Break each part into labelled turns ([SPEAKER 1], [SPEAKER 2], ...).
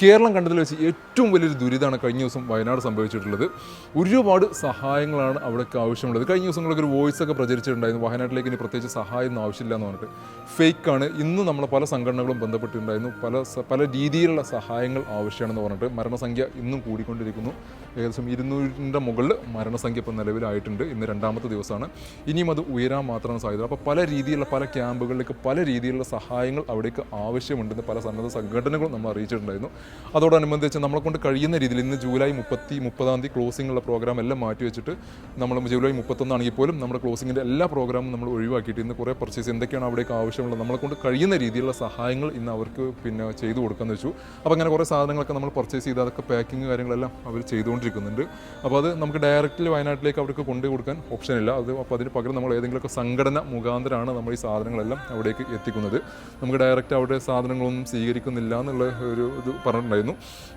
[SPEAKER 1] കേരളം കണ്ടതിൽ വെച്ച് ഏറ്റവും വലിയൊരു ദുരിതമാണ് കഴിഞ്ഞ ദിവസം വയനാട് സംഭവിച്ചിട്ടുള്ളത്. ഒരുപാട് സഹായങ്ങളാണ് അവിടേക്ക് ആവശ്യമുള്ളത്. കഴിഞ്ഞ ദിവസങ്ങളൊക്കെ ഒരു വോയിസൊക്കെ പ്രചരിച്ചിട്ടുണ്ടായിരുന്നു, വയനാട്ടിലേക്ക് ഇനി പ്രത്യേകിച്ച് സഹായം ഒന്നും ആവശ്യമില്ല എന്ന് പറഞ്ഞിട്ട്. ഫേക്കാണ്. ഇന്ന് നമ്മളെ പല സംഘടനകളും ബന്ധപ്പെട്ടിട്ടുണ്ടായിരുന്നു, പല രീതിയിലുള്ള സഹായങ്ങൾ ആവശ്യമാണെന്ന് പറഞ്ഞിട്ട്. മരണസംഖ്യ ഇന്നും കൂടിക്കൊണ്ടിരിക്കുന്നു. ഏകദേശം 200ൻ്റെ മുകളിൽ മരണസംഖ്യ ഇപ്പോൾ നിലവിലായിട്ടുണ്ട്. ഇന്ന് രണ്ടാമത്തെ ദിവസമാണ്. ഇനിയും അത് ഉയരാൻ മാത്രമാണ് സാധ്യത. അപ്പോൾ പല രീതിയിലുള്ള പല ക്യാമ്പുകളിലേക്ക് പല രീതിയിലുള്ള സഹായങ്ങൾ അവിടേക്ക് ആവശ്യമുണ്ടെന്ന് പല സന്നദ്ധ സംഘടനകളും നമ്മൾ അറിയിച്ചിട്ടുണ്ടായിരുന്നു. അതോടനുബന്ധിച്ച് നമ്മളെ കൊണ്ട് കഴിയുന്ന രീതിയിൽ ഇന്ന് ജൂലൈ 30 ക്ലോസിംഗുള്ള പ്രോഗ്രാം എല്ലാം മാറ്റി വെച്ചിട്ട് നമ്മൾ ജൂലൈ 31 ആണെങ്കിൽ പോലും നമ്മുടെ ക്ലോസിങ്ങിൻ്റെ എല്ലാ പ്രോഗ്രാമും നമ്മൾ ഒഴിവാക്കിയിട്ട് ഇന്ന് കുറേ പർച്ചേസ് എന്തൊക്കെയാണ് അവിടേക്ക് ആവശ്യമുള്ളത് നമ്മളെ കൊണ്ട് കഴിയുന്ന രീതിയിലുള്ള സഹായങ്ങൾ ഇന്ന് അവർക്ക് ചെയ്തു കൊടുക്കാമെന്ന് വെച്ചു. അപ്പോൾ അങ്ങനെ കുറേ സാധനങ്ങളൊക്കെ നമ്മൾ പർച്ചേസ് ചെയ്ത് അതൊക്കെ പാക്കിങ് കാര്യങ്ങളെല്ലാം അവർ ചെയ്തുകൊണ്ടിരിക്കുന്നുണ്ട്. അപ്പോൾ അത് നമുക്ക് ഡയറക്റ്റ്ലി വയനാട്ടിലേക്ക് അവർക്ക് കൊണ്ടു കൊടുക്കാൻ ഓപ്ഷനില്ല. അപ്പോൾ അതിന് പകരം നമ്മൾ ഏതെങ്കിലുമൊക്കെ സംഘടന മുഖാന്തരമാണ് നമ്മൾ ഈ സാധനങ്ങളെല്ലാം അവിടേക്ക് എത്തിക്കുന്നത്. നമുക്ക് ഡയറക്റ്റ് അവിടെ സാധനങ്ങളൊന്നും സ്വീകരിക്കുന്നില്ല എന്നുള്ള ഒരു ഇത് പറഞ്ഞിട്ടുണ്ടായിരുന്നു.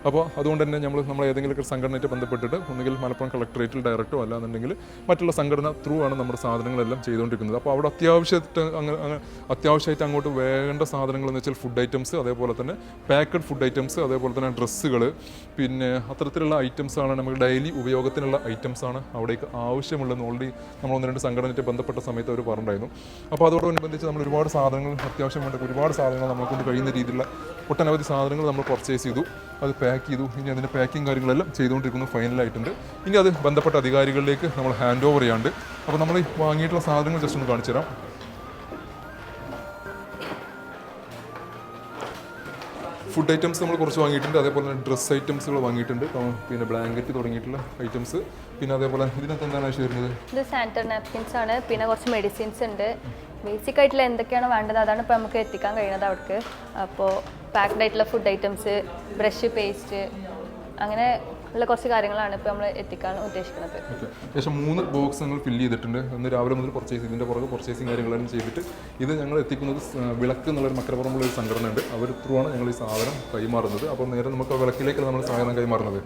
[SPEAKER 1] അപ്പോൾ അതുകൊണ്ട് തന്നെ നമ്മൾ ഏതെങ്കിലുമൊക്കെ സംഘടനയായിട്ട് ബന്ധപ്പെട്ടിട്ട് ഒന്നുകിൽ മലപ്പുറം കളക്ടറേറ്റിൽ ഡയറക്റ്റോ അല്ലാന്നുണ്ടെങ്കിൽ മറ്റുള്ള സംഘടന ത്രൂ ആണ് നമ്മുടെ സാധനങ്ങളെല്ലാം ചെയ്തുകൊണ്ടിരിക്കുന്നത്. അപ്പോൾ അവിടെ അത്യാവശ്യമായിട്ട് അങ്ങോട്ട് വേണ്ട സാധനങ്ങൾ എന്ന് വെച്ചാൽ ഫുഡ് ഐറ്റംസ്, അതേപോലെ തന്നെ പാക്കഡ് ഫുഡ് ഐറ്റംസ്, അതേപോലെ തന്നെ ഡ്രസ്സുകൾ, പിന്നെ അത്തരത്തിലുള്ള ഐറ്റംസാണ് നമുക്ക് ഡെയിലി ഉപയോഗത്തിനുള്ള ഐറ്റംസാണ് അവിടേക്ക് ആവശ്യമുള്ളതെന്ന് ഓൾറെഡി നമ്മൾ 1-2 സംഘടനയായിട്ട് ബന്ധപ്പെട്ട സമയത്ത് അവർ പറഞ്ഞിട്ടുണ്ടായിരുന്നു. അപ്പോൾ അതോടനുബന്ധിച്ച് നമ്മൾ ഒരുപാട് സാധനങ്ങൾ അത്യാവശ്യം വേണ്ട ഒരുപാട് സാധനങ്ങൾ നമ്മളെ കൊണ്ട് കഴിയുന്ന രീതിയിലുള്ള ഒട്ടനവധി സാധനങ്ങൾ നമ്മൾ പർച്ചേസ് ചെയ്തു, അത് പാക്ക് ചെയ്തു. ഇനി അതിൻ്റെ പാക്കിങ് കാര്യങ്ങളെല്ലാം ചെയ്തുകൊണ്ടിരിക്കുന്നു, ഫൈനലായിട്ടുണ്ട്. ഇനി അത് ബന്ധപ്പെട്ട അധികാരികളിലേക്ക് നമ്മൾ ഹാൻഡ് ഓവർ ചെയ്യാണ്ട്. അപ്പോൾ നമ്മൾ ഈ വാങ്ങിയിട്ടുള്ള സാധനങ്ങൾ ജസ്റ്റ് ഒന്ന് കാണിച്ചു തരാം. ഫുഡ് ഐറ്റംസ് നമ്മൾ കുറച്ച് വാങ്ങിയിട്ടുണ്ട്, അതേപോലെ തന്നെ ഡ്രസ്സ് ഐറ്റംസുകൾ വാങ്ങിയിട്ടുണ്ട്, പിന്നെ ബ്ലാങ്കറ്റ് തുടങ്ങിയിട്ടുള്ള ഐറ്റംസ്. പിന്നെ അതേപോലെ ഇതിനകത്ത് എന്താണ് ആവശ്യം വരുന്നത്? ഇത്
[SPEAKER 2] സാനിറ്ററി നാപ്കിൻസ് ആണ്, പിന്നെ കുറച്ച് മെഡിസിൻസ് ഉണ്ട്. ബേസിക് ആയിട്ടുള്ള എന്തൊക്കെയാണ് വേണ്ടത് അതാണ് ഇപ്പോൾ നമുക്ക് എത്തിക്കാൻ കഴിയുന്നത് അവർക്ക്. അപ്പോൾ പാക്ഡ് ആയിട്ടുള്ള ഫുഡ് ഐറ്റംസ്, ബ്രഷ്, പേസ്റ്റ്, അങ്ങനെ ഉള്ള കുറച്ച് കാര്യങ്ങളാണ് ഇപ്പോൾ നമ്മൾ എത്തിക്കാൻ ഉദ്ദേശിക്കുന്നത്.
[SPEAKER 1] ഏകദേശം 3 ബോക്സ് ഞങ്ങൾ ഫില്ല് ചെയ്തിട്ടുണ്ട്. ഇന്ന് രാവിലെ മുതൽ പർച്ചേസ്, ഇതിൻ്റെ പുറകെ പർച്ചേസിങ് കാര്യങ്ങളെല്ലാം ചെയ്തിട്ട് ഇത് ഞങ്ങൾ എത്തിക്കുന്നത് വിളക്ക് എന്നുള്ളൊരു മക്കരപ്പുറമുള്ള ഒരു സംഘടന ഉണ്ട്, അവർ ത്രൂ ആണ് ഞങ്ങൾ ഈ സാധനം കൈമാറുന്നത്. അപ്പോൾ നേരെ നമുക്ക് വിളക്കിലേക്ക് നമ്മൾ സാധനം കൈമാറുന്നത്.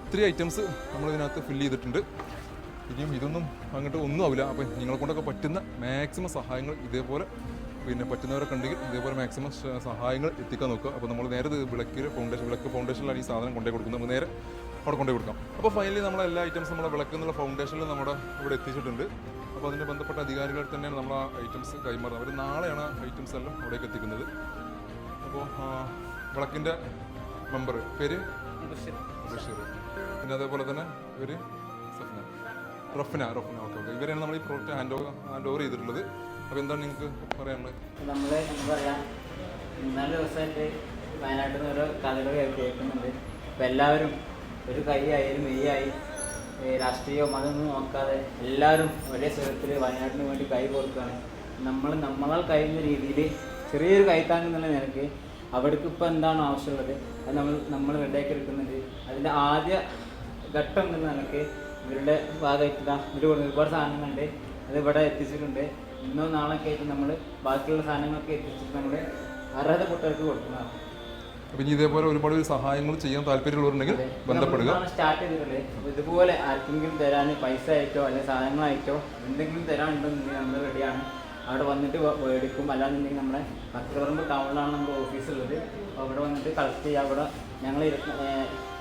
[SPEAKER 1] ഇത്രയും ഐറ്റംസ് നമ്മളിതിനകത്ത് ഫില്ല് ചെയ്തിട്ടുണ്ട്. ഇനിയും ഇതൊന്നും അങ്ങോട്ട് ഒന്നും ആവില്ല. അപ്പോൾ നിങ്ങളെ കൊണ്ടൊക്കെ പറ്റുന്ന മാക്സിമം സഹായങ്ങൾ ഇതേപോലെ പറ്റുന്നവരൊക്കെ ഉണ്ടെങ്കിൽ ഇതേപോലെ മാക്സിമം സഹായങ്ങൾ എത്തിക്കാൻ നോക്കുക. അപ്പോൾ നമ്മൾ നേരെ വിളക്ക് ഫൗണ്ടേഷനിലാണ് ഈ സാധനം കൊണ്ടുപോയി കൊടുക്കുന്നത്. നമ്മൾ നേരെ അവിടെ കൊണ്ടുപോയി കൊടുക്കാം. അപ്പോൾ ഫൈനലി നമ്മളെല്ലാ ഐറ്റംസ് നമ്മുടെ വിളക്ക് എന്നുള്ള ഫൗണ്ടേഷനിൽ നമ്മുടെ ഇവിടെ എത്തിച്ചിട്ടുണ്ട്. അപ്പോൾ അതിൻ്റെ ബന്ധപ്പെട്ട അധികാരികൾ തന്നെയാണ് നമ്മൾ ആ ഐറ്റംസ് കൈമാറുന്നത്. അവർ നാളെയാണ് ഐറ്റംസ് എല്ലാം അവിടേക്ക് എത്തിക്കുന്നത്. അപ്പോൾ വിളക്കിൻ്റെ മെമ്പർ പേര് ബഷീർ, പിന്നെ അതേപോലെ തന്നെ ഇവര് റഫ്ന. ഓക്കെ. ഇവരാണ് നമ്മൾ ഈ പ്രോഡക്റ്റ് ഹാൻഡ് ഓവർ ചെയ്തിട്ടുള്ളത്. അപ്പോൾ എന്താണ് നിങ്ങൾക്ക് പറയാനുള്ളത്?
[SPEAKER 3] നമ്മൾ എന്താ പറയുക, 4 ദിവസമായിട്ട് വയനാട്ടിൽ നിന്ന് ഓരോ കഥകൾ കേൾക്കുന്നുണ്ട്. അപ്പോൾ എല്ലാവരും ഒരു കൈയായാലും മെയ്യായി രാഷ്ട്രീയമോ അതൊന്നും നോക്കാതെ എല്ലാവരും ഒരേ സ്വരത്തിൽ വയനാട്ടിന് വേണ്ടി കൈ കൊടുക്കുകയാണ്. നമ്മളാൽ കഴിയുന്ന രീതിയിൽ ചെറിയൊരു കൈത്താങ്ങെന്നുള്ള നിലയ്ക്ക് അവിടേക്ക് ഇപ്പോൾ എന്താണ് ആവശ്യമുള്ളത് അത് നമ്മൾ റെഡിയാക്കി എടുക്കുന്നുണ്ട്. അതിൻ്റെ ആദ്യ ഘട്ടം എന്നുള്ള നിലയ്ക്ക് ഇവരുടെ ഭാഗമായിട്ട് ഇവർ ഒരുപാട് സാധനങ്ങളുണ്ട്, അത് ഇവിടെ എത്തിച്ചിട്ടുണ്ട്. ഇന്നോ നാളൊക്കെ ആയിട്ട് നമ്മൾ ബാക്കിയുള്ള സാധനങ്ങളൊക്കെ എത്തിച്ചിട്ട് നമ്മൾ അർഹതപ്പെട്ടവർക്ക് കൊടുക്കുന്നതാണ്.
[SPEAKER 1] അപ്പം ഇതേപോലെ ഒരുപാട് സഹായങ്ങൾ ചെയ്യാൻ താല്പര്യമുള്ളവരുണ്ടെങ്കിൽ ബന്ധപ്പെടുക.
[SPEAKER 3] സ്റ്റാർട്ട് ചെയ്തിട്ടുണ്ട്. അപ്പോൾ ഇതുപോലെ ആർക്കെങ്കിലും തരാൻ പൈസ ആയിട്ടോ അല്ലെങ്കിൽ സാധനങ്ങളായിട്ടോ എന്തെങ്കിലും തരാനുണ്ടെന്നുണ്ടെങ്കിൽ നമ്മൾ റെഡിയാണ്. അവിടെ വന്നിട്ട് മേടിക്കും. അല്ലാന്നുണ്ടെങ്കിൽ നമ്മുടെ മക്കരപ്പറമ്പ് ടൗണിലാണ് നമ്മുടെ ഓഫീസുള്ളത്. അപ്പോൾ അവിടെ വന്നിട്ട് കളക്ട് ചെയ്യുക. അവിടെ ഞങ്ങൾ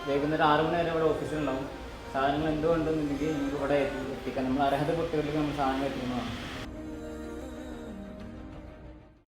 [SPEAKER 3] വൈകുന്നേരം 6 മണി വരെ ഇവിടെ ഓഫീസിലുണ്ടാവും. സാധനങ്ങൾ എന്തുകൊണ്ടെന്നുണ്ടെങ്കിൽ നിങ്ങൾക്ക് ഇവിടെ എത്തിക്കാം. നമ്മൾ അർഹതപ്പെട്ടവർക്ക് നമ്മൾ സാധനങ്ങൾ എത്തിക്കുന്നതാണ്.